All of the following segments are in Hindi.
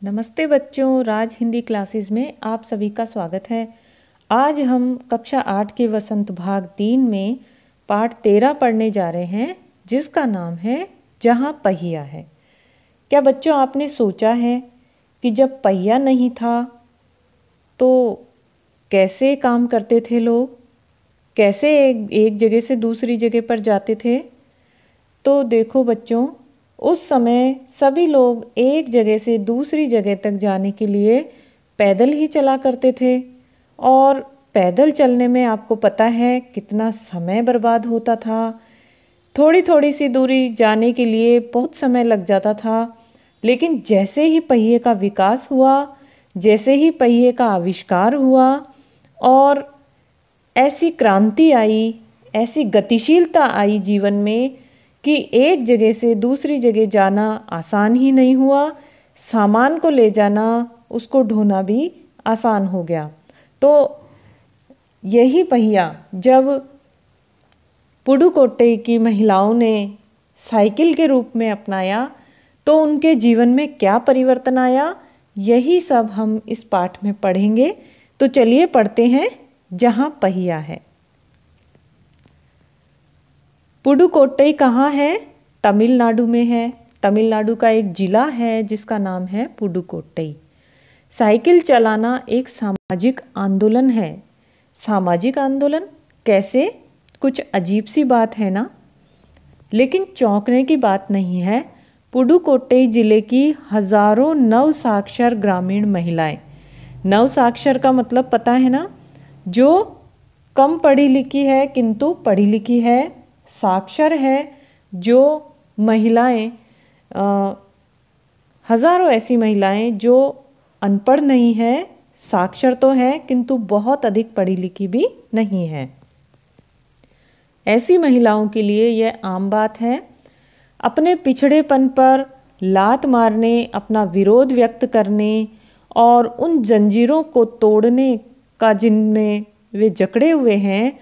नमस्ते बच्चों, राज हिंदी क्लासेस में आप सभी का स्वागत है। आज हम कक्षा 8 के वसंत भाग 3 में पाठ 13 पढ़ने जा रहे हैं, जिसका नाम है जहाँ पहिया है। क्या बच्चों आपने सोचा है कि जब पहिया नहीं था तो कैसे काम करते थे लोग, कैसे एक जगह से दूसरी जगह पर जाते थे? तो देखो बच्चों, उस समय सभी लोग एक जगह से दूसरी जगह तक जाने के लिए पैदल ही चला करते थे और पैदल चलने में आपको पता है कितना समय बर्बाद होता था। थोड़ी थोड़ी सी दूरी जाने के लिए बहुत समय लग जाता था, लेकिन जैसे ही पहिए का विकास हुआ, जैसे ही पहिए का आविष्कार हुआ और ऐसी क्रांति आई, ऐसी गतिशीलता आई जीवन में कि एक जगह से दूसरी जगह जाना आसान ही नहीं हुआ, सामान को ले जाना, उसको ढोना भी आसान हो गया। तो यही पहिया जब पुडुकोट्टई की महिलाओं ने साइकिल के रूप में अपनाया तो उनके जीवन में क्या परिवर्तन आया, यही सब हम इस पाठ में पढ़ेंगे। तो चलिए पढ़ते हैं जहाँ पहिया है। पुडुकोट्टई कहाँ है? तमिलनाडु में है। तमिलनाडु का एक जिला है जिसका नाम है पुडुकोट्टई। साइकिल चलाना एक सामाजिक आंदोलन है। सामाजिक आंदोलन कैसे? कुछ अजीब सी बात है ना? लेकिन चौंकने की बात नहीं है। पुडुकोट्टई जिले की हजारों नवसाक्षर ग्रामीण महिलाएं, नवसाक्षर का मतलब पता है ना, जो कम पढ़ी लिखी है किंतु पढ़ी लिखी है, साक्षर है जो महिलाएं, हजारों ऐसी महिलाएं जो अनपढ़ नहीं है, साक्षर तो है किंतु बहुत अधिक पढ़ी लिखी भी नहीं है। ऐसी महिलाओं के लिए यह आम बात है। अपने पिछड़ेपन पर लात मारने, अपना विरोध व्यक्त करने और उन जंजीरों को तोड़ने का जिनमें वे जकड़े हुए हैं,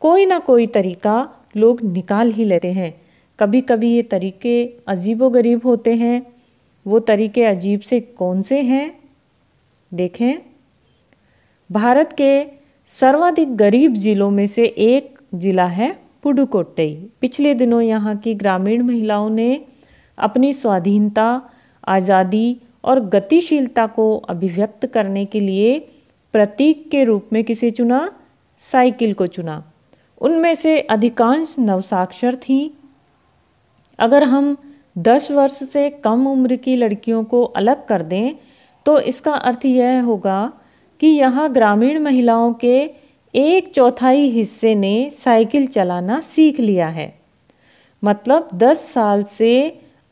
कोई ना कोई तरीका लोग निकाल ही लेते हैं। कभी कभी ये तरीके अजीबोगरीब होते हैं। वो तरीके अजीब से कौन से हैं? देखें, भारत के सर्वाधिक गरीब जिलों में से एक जिला है पुडुकोट्टई। पिछले दिनों यहाँ की ग्रामीण महिलाओं ने अपनी स्वाधीनता, आज़ादी और गतिशीलता को अभिव्यक्त करने के लिए प्रतीक के रूप में किसे चुना? साइकिल को चुना। उनमें से अधिकांश नवसाक्षर थीं। अगर हम 10 वर्ष से कम उम्र की लड़कियों को अलग कर दें तो इसका अर्थ यह होगा कि यहाँ ग्रामीण महिलाओं के 1/4 हिस्से ने साइकिल चलाना सीख लिया है। मतलब 10 साल से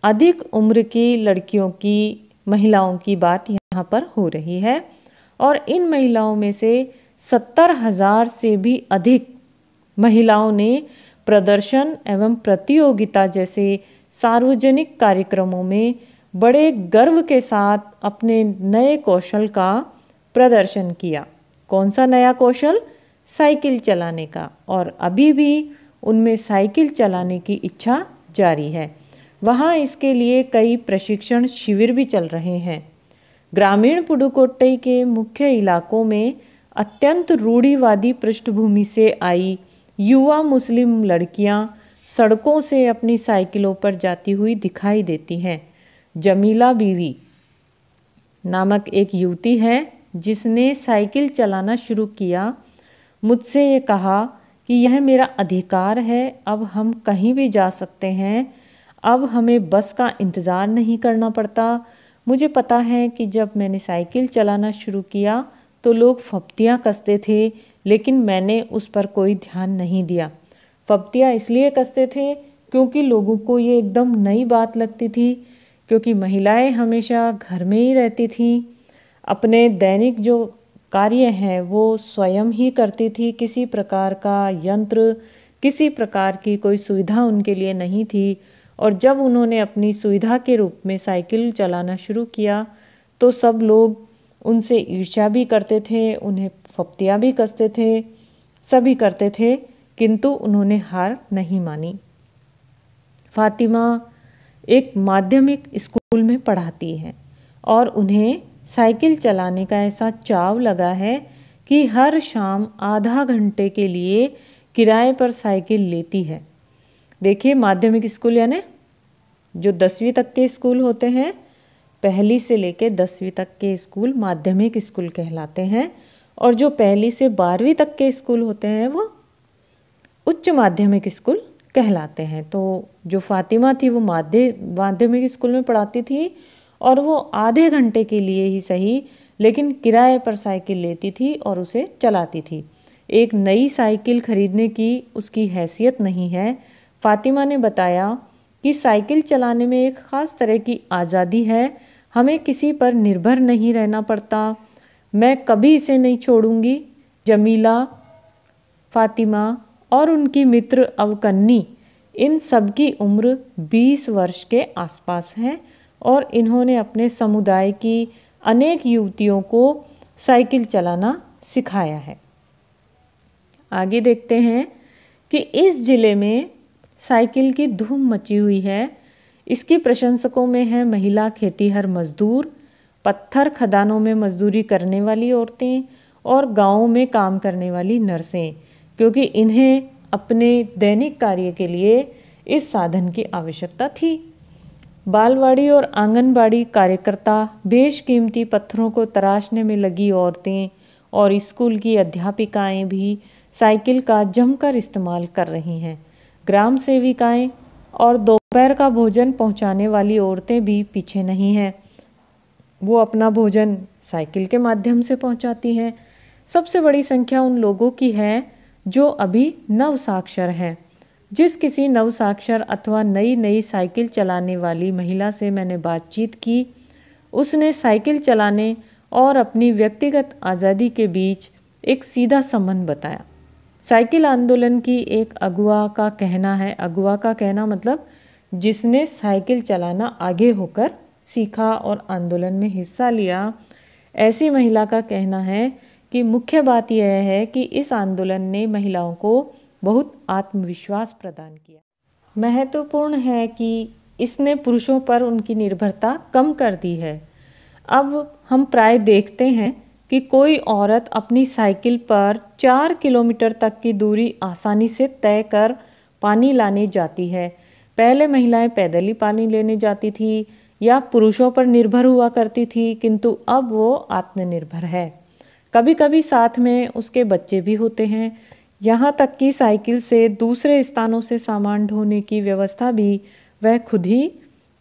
अधिक उम्र की लड़कियों की, महिलाओं की बात यहाँ पर हो रही है। और इन महिलाओं में से 70,000 से भी अधिक महिलाओं ने प्रदर्शन एवं प्रतियोगिता जैसे सार्वजनिक कार्यक्रमों में बड़े गर्व के साथ अपने नए कौशल का प्रदर्शन किया। कौन सा नया कौशल? साइकिल चलाने का। और अभी भी उनमें साइकिल चलाने की इच्छा जारी है। वहाँ इसके लिए कई प्रशिक्षण शिविर भी चल रहे हैं। ग्रामीण पुडुकोट्टई के मुख्य इलाकों में अत्यंत रूढ़िवादी पृष्ठभूमि से आई युवा मुस्लिम लड़कियां सड़कों से अपनी साइकिलों पर जाती हुई दिखाई देती हैं। जमीला बीवी नामक एक युवती है जिसने साइकिल चलाना शुरू किया। मुझसे ये कहा कि यह मेरा अधिकार है, अब हम कहीं भी जा सकते हैं, अब हमें बस का इंतज़ार नहीं करना पड़ता। मुझे पता है कि जब मैंने साइकिल चलाना शुरू किया तो लोग फप्तियाँ कसते थे, लेकिन मैंने उस पर कोई ध्यान नहीं दिया। फप्तियाँ इसलिए कसते थे क्योंकि लोगों को ये एकदम नई बात लगती थी, क्योंकि महिलाएं हमेशा घर में ही रहती थीं, अपने दैनिक जो कार्य हैं वो स्वयं ही करती थी। किसी प्रकार का यंत्र, किसी प्रकार की कोई सुविधा उनके लिए नहीं थी। और जब उन्होंने अपनी सुविधा के रूप में साइकिल चलाना शुरू किया तो सब लोग उनसे ईर्ष्या भी करते थे, उन्हें फप्तियाँ भी कसते थे, सभी करते थे, किंतु उन्होंने हार नहीं मानी। फातिमा एक माध्यमिक स्कूल में पढ़ाती है और उन्हें साइकिल चलाने का ऐसा चाव लगा है कि हर शाम आधा घंटे के लिए किराए पर साइकिल लेती है। देखिए, माध्यमिक स्कूल यानी जो 10वीं तक के स्कूल होते हैं, पहली से लेकर 10वीं तक के स्कूल माध्यमिक स्कूल कहलाते हैं, और जो पहली से 12वीं तक के स्कूल होते हैं वो उच्च माध्यमिक स्कूल कहलाते हैं। तो जो फातिमा थी वो माध्यमिक स्कूल में पढ़ाती थी और वो आधे घंटे के लिए ही सही लेकिन किराए पर साइकिल लेती थी और उसे चलाती थी। एक नई साइकिल खरीदने की उसकी हैसियत नहीं है। फातिमा ने बताया कि साइकिल चलाने में एक ख़ास तरह की आज़ादी है, हमें किसी पर निर्भर नहीं रहना पड़ता, मैं कभी इसे नहीं छोड़ूंगी। जमीला, फातिमा और उनकी मित्र अवकन्नी, इन सब की उम्र 20 वर्ष के आसपास है और इन्होंने अपने समुदाय की अनेक युवतियों को साइकिल चलाना सिखाया है। आगे देखते हैं कि इस जिले में साइकिल की धूम मची हुई है। इसकी प्रशंसकों में है महिला खेतीहर मजदूर, पत्थर खदानों में मजदूरी करने वाली औरतें और गांवों में काम करने वाली नर्सें, क्योंकि इन्हें अपने दैनिक कार्य के लिए इस साधन की आवश्यकता थी। बालवाड़ी और आंगनबाड़ी कार्यकर्ता, बेशकीमती पत्थरों को तराशने में लगी औरतें और स्कूल की अध्यापिकाएं भी साइकिल का जमकर इस्तेमाल कर रही हैं। ग्राम सेविकाएं और दोपहर का भोजन पहुंचाने वाली औरतें भी पीछे नहीं हैं, वो अपना भोजन साइकिल के माध्यम से पहुंचाती हैं। सबसे बड़ी संख्या उन लोगों की है जो अभी नवसाक्षर हैं। जिस किसी नवसाक्षर अथवा नई साइकिल चलाने वाली महिला से मैंने बातचीत की, उसने साइकिल चलाने और अपनी व्यक्तिगत आज़ादी के बीच एक सीधा संबंध बताया। साइकिल आंदोलन की एक अगुआ का कहना है, अगुआ का कहना मतलब जिसने साइकिल चलाना आगे होकर सीखा और आंदोलन में हिस्सा लिया, ऐसी महिला का कहना है कि मुख्य बात यह है कि इस आंदोलन ने महिलाओं को बहुत आत्मविश्वास प्रदान किया। महत्वपूर्ण है कि इसने पुरुषों पर उनकी निर्भरता कम कर दी है। अब हम प्राय देखते हैं कि कोई औरत अपनी साइकिल पर 4 किलोमीटर तक की दूरी आसानी से तय कर पानी लाने जाती है। पहले महिलाएं पैदल ही पानी लेने जाती थी या पुरुषों पर निर्भर हुआ करती थी, किंतु अब वो आत्मनिर्भर है। कभी कभी साथ में उसके बच्चे भी होते हैं। यहाँ तक कि साइकिल से दूसरे स्थानों से सामान ढोने की व्यवस्था भी वह खुद ही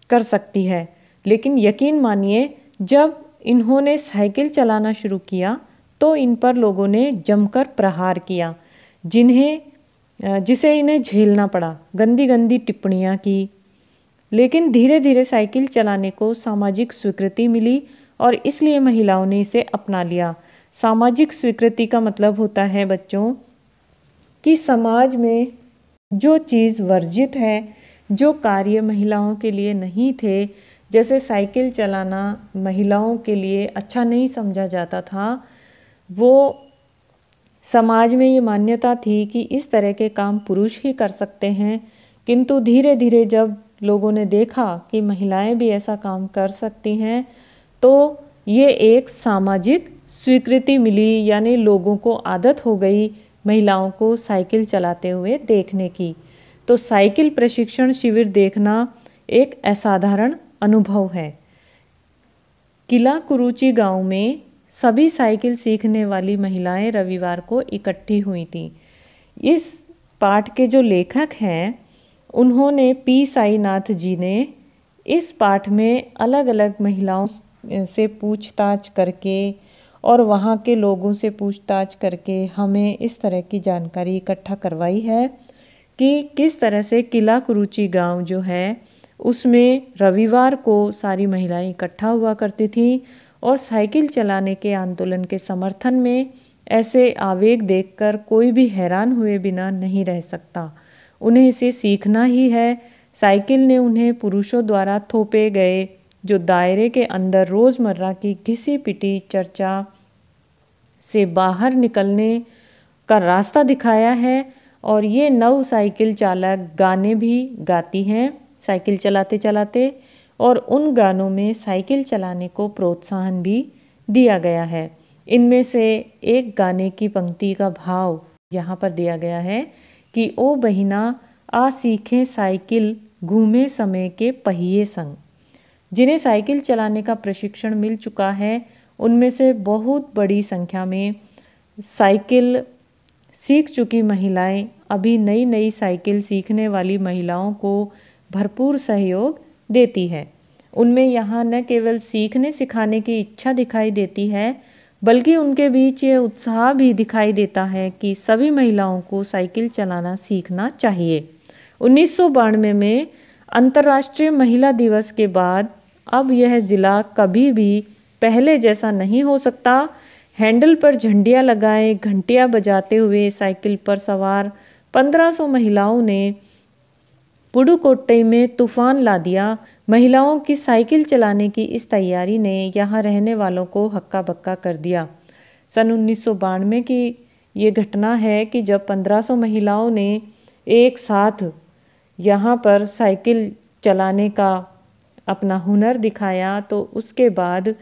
कर सकती है। लेकिन यकीन मानिए, जब इन्होंने साइकिल चलाना शुरू किया तो इन पर लोगों ने जमकर प्रहार किया, जिसे इन्हें झेलना पड़ा, गंदी गंदी टिप्पणियाँ की। लेकिन धीरे धीरे साइकिल चलाने को सामाजिक स्वीकृति मिली और इसलिए महिलाओं ने इसे अपना लिया। सामाजिक स्वीकृति का मतलब होता है बच्चों कि समाज में जो चीज़ वर्जित है, जो कार्य महिलाओं के लिए नहीं थे, जैसे साइकिल चलाना महिलाओं के लिए अच्छा नहीं समझा जाता था, वो समाज में ये मान्यता थी कि इस तरह के काम पुरुष ही कर सकते हैं। किंतु धीरे धीरे जब लोगों ने देखा कि महिलाएं भी ऐसा काम कर सकती हैं, तो ये एक सामाजिक स्वीकृति मिली, यानी लोगों को आदत हो गई महिलाओं को साइकिल चलाते हुए देखने की। तो साइकिल प्रशिक्षण शिविर देखना एक असाधारण अनुभव है। किला कुरुचि गांव में सभी साइकिल सीखने वाली महिलाएं रविवार को इकट्ठी हुई थीं। इस पाठ के जो लेखक हैं, उन्होंने पी साईनाथ जी ने इस पाठ में अलग अलग महिलाओं से पूछताछ करके और वहाँ के लोगों से पूछताछ करके हमें इस तरह की जानकारी इकट्ठा करवाई है कि किस तरह से किला कुरुचि गांव जो है उसमें रविवार को सारी महिलाएं इकट्ठा हुआ करती थीं और साइकिल चलाने के आंदोलन के समर्थन में ऐसे आवेग देखकर कोई भी हैरान हुए बिना नहीं रह सकता। उन्हें इसे सीखना ही है। साइकिल ने उन्हें पुरुषों द्वारा थोपे गए जो दायरे के अंदर रोज़मर्रा की घिसी पिटी चर्चा से बाहर निकलने का रास्ता दिखाया है और ये नव साइकिल चालक गाने भी गाती हैं साइकिल चलाते चलाते, और उन गानों में साइकिल चलाने को प्रोत्साहन भी दिया गया है। इनमें से एक गाने की पंक्ति का भाव यहाँ पर दिया गया है कि ओ बहिना आ सीखें साइकिल घूमे समय के पहिए संग। जिन्हें साइकिल चलाने का प्रशिक्षण मिल चुका है उनमें से बहुत बड़ी संख्या में साइकिल सीख चुकी महिलाएं अभी नई नई साइकिल सीखने वाली महिलाओं को भरपूर सहयोग देती है। उनमें यहाँ न केवल सीखने सिखाने की इच्छा दिखाई देती है, बल्कि उनके बीच ये उत्साह भी दिखाई देता है कि सभी महिलाओं को साइकिल चलाना सीखना चाहिए। 1992 में अंतर्राष्ट्रीय महिला दिवस के बाद अब यह जिला कभी भी पहले जैसा नहीं हो सकता। हैंडल पर झंडियाँ लगाए घंटियाँ बजाते हुए साइकिल पर सवार 1500 महिलाओं ने पुडुकोट्टई में तूफान ला दिया। महिलाओं की साइकिल चलाने की इस तैयारी ने यहाँ रहने वालों को हक्का बक्का कर दिया। सन 1992 की ये घटना है कि जब 1500 महिलाओं ने एक साथ यहाँ पर साइकिल चलाने का अपना हुनर दिखाया, तो उसके बाद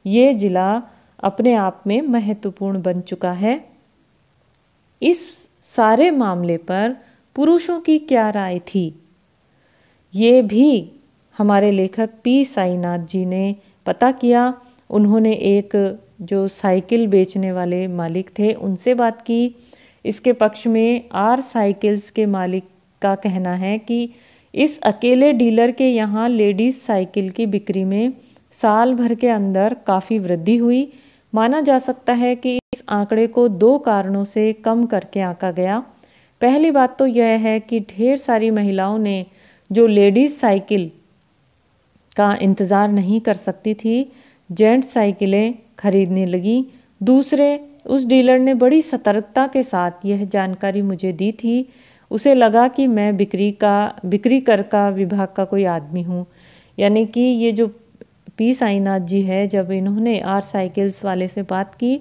ये जिला अपने आप में महत्वपूर्ण बन चुका है। इस सारे मामले पर पुरुषों की क्या राय थी, ये भी हमारे लेखक पी साईनाथ जी ने पता किया। उन्होंने एक जो साइकिल बेचने वाले मालिक थे उनसे बात की। इसके पक्ष में आर साइकिल्स के मालिक का कहना है कि इस अकेले डीलर के यहाँ लेडीज़ साइकिल की बिक्री में साल भर के अंदर काफ़ी वृद्धि हुई। माना जा सकता है कि इस आंकड़े को 2 कारणों से कम करके आंका गया। पहली बात तो यह है कि ढेर सारी महिलाओं ने जो लेडीज़ साइकिल का इंतज़ार नहीं कर सकती थी, जेंट साइकिलें खरीदने लगी। दूसरे, उस डीलर ने बड़ी सतर्कता के साथ यह जानकारी मुझे दी थी। उसे लगा कि मैं बिक्री कर का विभाग का कोई आदमी हूँ। यानी कि ये जो पी साईनाथ जी है, जब इन्होंने आर साइकिल्स वाले से बात की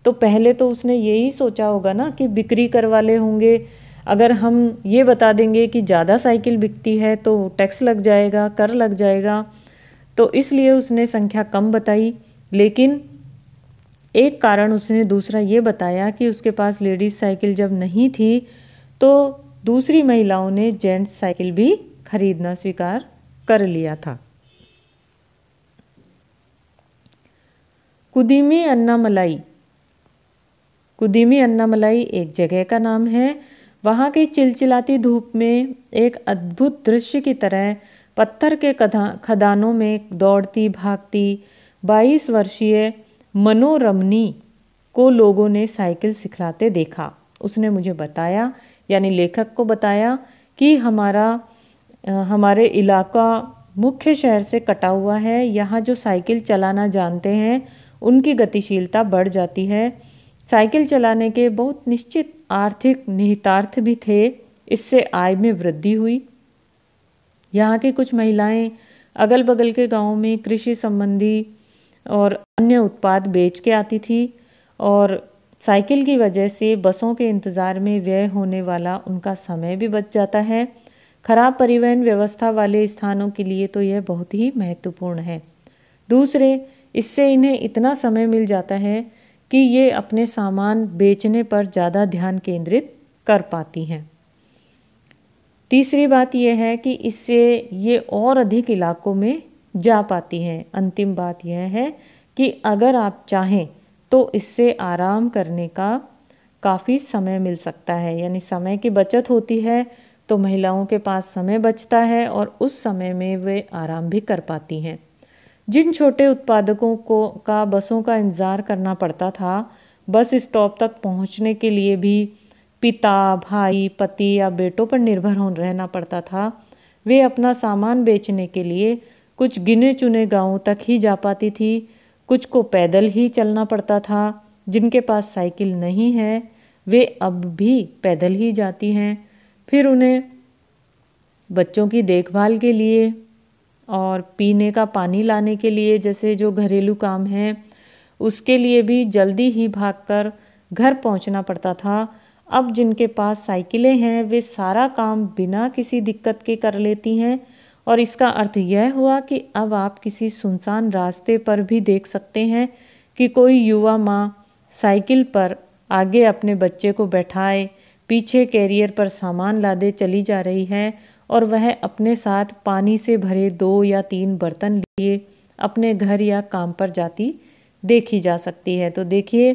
तो पहले तो उसने यही सोचा होगा ना कि बिक्री कर वाले होंगे, अगर हम ये बता देंगे कि ज़्यादा साइकिल बिकती है तो टैक्स लग जाएगा, कर लग जाएगा, तो इसलिए उसने संख्या कम बताई। लेकिन एक कारण उसने दूसरा ये बताया कि उसके पास लेडीज़ साइकिल जब नहीं थी तो दूसरी महिलाओं ने जेंट्स साइकिल भी खरीदना स्वीकार कर लिया था। कुदीमी अन्नामलाई। कुदीमी अन्नामलाई एक जगह का नाम है। वहाँ की चिलचिलाती धूप में एक अद्भुत दृश्य की तरह पत्थर के खदानों में दौड़ती भागती 22 वर्षीय मनोरमनी को लोगों ने साइकिल सिखलाते देखा। उसने मुझे बताया, यानी लेखक को बताया, कि हमारे इलाका मुख्य शहर से कटा हुआ है। यहाँ जो साइकिल चलाना जानते हैं उनकी गतिशीलता बढ़ जाती है। साइकिल चलाने के बहुत निश्चित आर्थिक निहितार्थ भी थे। इससे आय में वृद्धि हुई। यहाँ की कुछ महिलाएं अगल बगल के गांवों में कृषि संबंधी और अन्य उत्पाद बेच के आती थी, और साइकिल की वजह से बसों के इंतज़ार में व्यय होने वाला उनका समय भी बच जाता है। खराब परिवहन व्यवस्था वाले स्थानों के लिए तो यह बहुत ही महत्वपूर्ण है। दूसरे, इससे इन्हें इतना समय मिल जाता है कि ये अपने सामान बेचने पर ज़्यादा ध्यान केंद्रित कर पाती हैं। तीसरी बात यह है कि इससे ये और अधिक इलाकों में जा पाती हैं। अंतिम बात यह है कि अगर आप चाहें तो इससे आराम करने का काफ़ी समय मिल सकता है, यानी समय की बचत होती है, तो महिलाओं के पास समय बचता है और उस समय में वे आराम भी कर पाती हैं। जिन छोटे उत्पादकों का बसों का इंतज़ार करना पड़ता था, बस स्टॉप तक पहुंचने के लिए भी पिता, भाई, पति या बेटों पर निर्भर रहना पड़ता था। वे अपना सामान बेचने के लिए कुछ गिने चुने गांवों तक ही जा पाती थी। कुछ को पैदल ही चलना पड़ता था। जिनके पास साइकिल नहीं है वे अब भी पैदल ही जाती हैं। फिर उन्हें बच्चों की देखभाल के लिए और पीने का पानी लाने के लिए, जैसे जो घरेलू काम हैं, उसके लिए भी जल्दी ही भागकर घर पहुंचना पड़ता था। अब जिनके पास साइकिलें हैं वे सारा काम बिना किसी दिक्कत के कर लेती हैं। और इसका अर्थ यह हुआ कि अब आप किसी सुनसान रास्ते पर भी देख सकते हैं कि कोई युवा माँ साइकिल पर आगे अपने बच्चे को बैठाए पीछे कैरियर पर सामान लादे चली जा रही है और वह अपने साथ पानी से भरे 2 या 3 बर्तन लिए अपने घर या काम पर जाती देखी जा सकती है। तो देखिए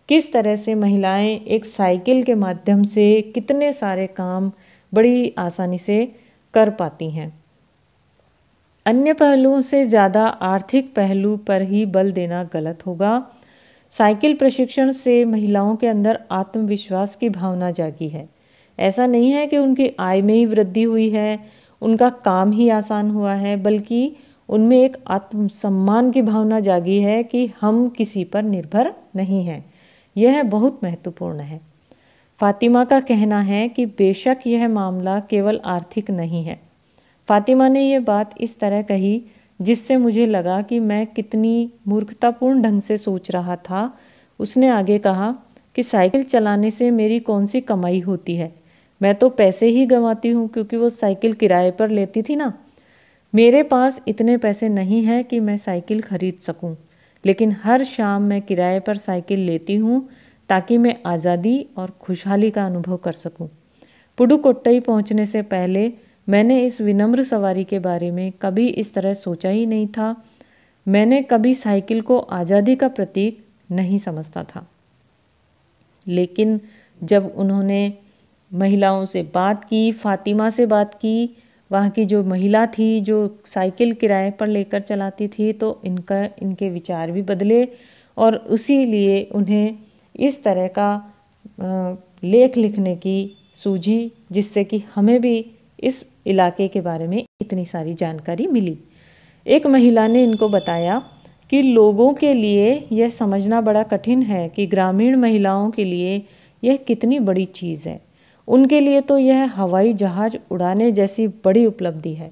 किस तरह से महिलाएं एक साइकिल के माध्यम से कितने सारे काम बड़ी आसानी से कर पाती हैं। अन्य पहलुओं से ज़्यादा आर्थिक पहलू पर ही बल देना गलत होगा। साइकिल प्रशिक्षण से महिलाओं के अंदर आत्मविश्वास की भावना जागी है। ऐसा नहीं है कि उनकी आय में ही वृद्धि हुई है, उनका काम ही आसान हुआ है, बल्कि उनमें एक आत्मसम्मान की भावना जागी है कि हम किसी पर निर्भर नहीं हैं। यह बहुत महत्वपूर्ण है। फातिमा का कहना है कि बेशक यह मामला केवल आर्थिक नहीं है। फातिमा ने यह बात इस तरह कही जिससे मुझे लगा कि मैं कितनी मूर्खतापूर्ण ढंग से सोच रहा था। उसने आगे कहा कि साइकिल चलाने से मेरी कौन सी कमाई होती है, मैं तो पैसे ही गंवाती हूँ क्योंकि वो साइकिल किराए पर लेती थी ना। मेरे पास इतने पैसे नहीं हैं कि मैं साइकिल खरीद सकूं, लेकिन हर शाम मैं किराए पर साइकिल लेती हूँ ताकि मैं आज़ादी और खुशहाली का अनुभव कर सकूं। पुडुकोट्टई पहुँचने से पहले मैंने इस विनम्र सवारी के बारे में कभी इस तरह सोचा ही नहीं था। मैंने कभी साइकिल को आज़ादी का प्रतीक नहीं समझता था। लेकिन जब उन्होंने महिलाओं से बात की, फातिमा से बात की, वहाँ की जो महिला थी जो साइकिल किराए पर लेकर चलाती थी, तो इनके विचार भी बदले और उसी लिए उन्हें इस तरह का लेख लिखने की सूझी जिससे कि हमें भी इस इलाके के बारे में इतनी सारी जानकारी मिली। एक महिला ने इनको बताया कि लोगों के लिए यह समझना बड़ा कठिन है कि ग्रामीण महिलाओं के लिए यह कितनी बड़ी चीज़ है। उनके लिए तो यह हवाई जहाज़ उड़ाने जैसी बड़ी उपलब्धि है।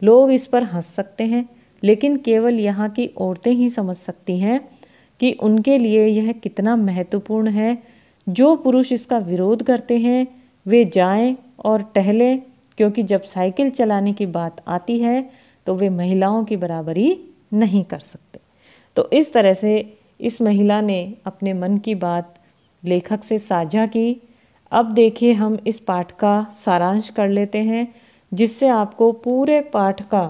लोग इस पर हंस सकते हैं, लेकिन केवल यहाँ की औरतें ही समझ सकती हैं कि उनके लिए यह कितना महत्वपूर्ण है। जो पुरुष इसका विरोध करते हैं वे जाएं और टहलें, क्योंकि जब साइकिल चलाने की बात आती है तो वे महिलाओं की बराबरी नहीं कर सकते। तो इस तरह से इस महिला ने अपने मन की बात लेखक से साझा की। अब देखिए हम इस पाठ का सारांश कर लेते हैं जिससे आपको पूरे पाठ का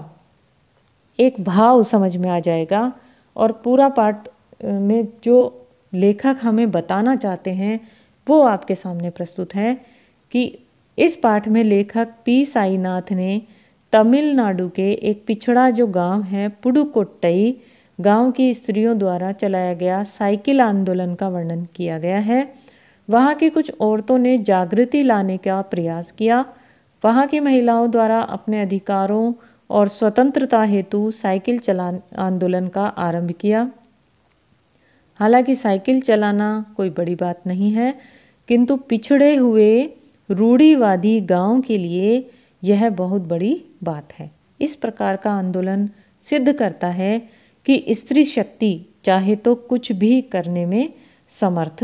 एक भाव समझ में आ जाएगा और पूरा पाठ में जो लेखक हमें बताना चाहते हैं वो आपके सामने प्रस्तुत है। कि इस पाठ में लेखक पी साईनाथ ने तमिलनाडु के एक पिछड़ा जो गांव है पुडुकोट्टई गांव की स्त्रियों द्वारा चलाया गया साइकिल आंदोलन का वर्णन किया गया है। वहां की कुछ औरतों ने जागृति लाने का प्रयास किया। वहां की महिलाओं द्वारा अपने अधिकारों और स्वतंत्रता हेतु साइकिल आंदोलन का आरंभ किया। हालांकि साइकिल चलाना कोई बड़ी बात नहीं है, किंतु पिछड़े हुए रूढ़िवादी गांव के लिए यह बहुत बड़ी बात है। इस प्रकार का आंदोलन सिद्ध करता है कि स्त्री शक्ति चाहे तो कुछ भी करने में समर्थ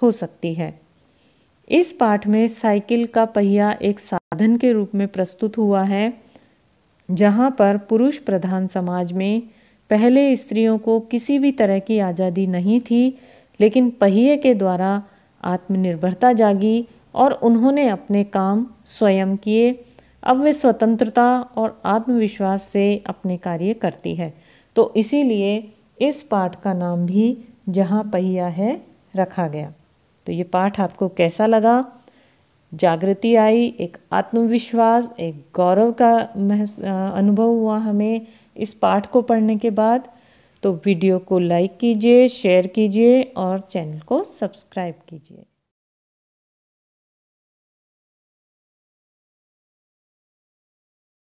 हो सकती है। इस पाठ में साइकिल का पहिया एक साधन के रूप में प्रस्तुत हुआ है। जहां पर पुरुष प्रधान समाज में पहले स्त्रियों को किसी भी तरह की आज़ादी नहीं थी, लेकिन पहिए के द्वारा आत्मनिर्भरता जागी और उन्होंने अपने काम स्वयं किए। अब वे स्वतंत्रता और आत्मविश्वास से अपने कार्य करती है। तो इसीलिए इस पाठ का नाम भी जहाँ पहिया है रखा गया। तो ये पाठ आपको कैसा लगा? जागृति आई, एक आत्मविश्वास, एक गौरव का अनुभव हुआ हमें इस पाठ को पढ़ने के बाद। तो वीडियो को लाइक कीजिए, शेयर कीजिए और चैनल को सब्सक्राइब कीजिए।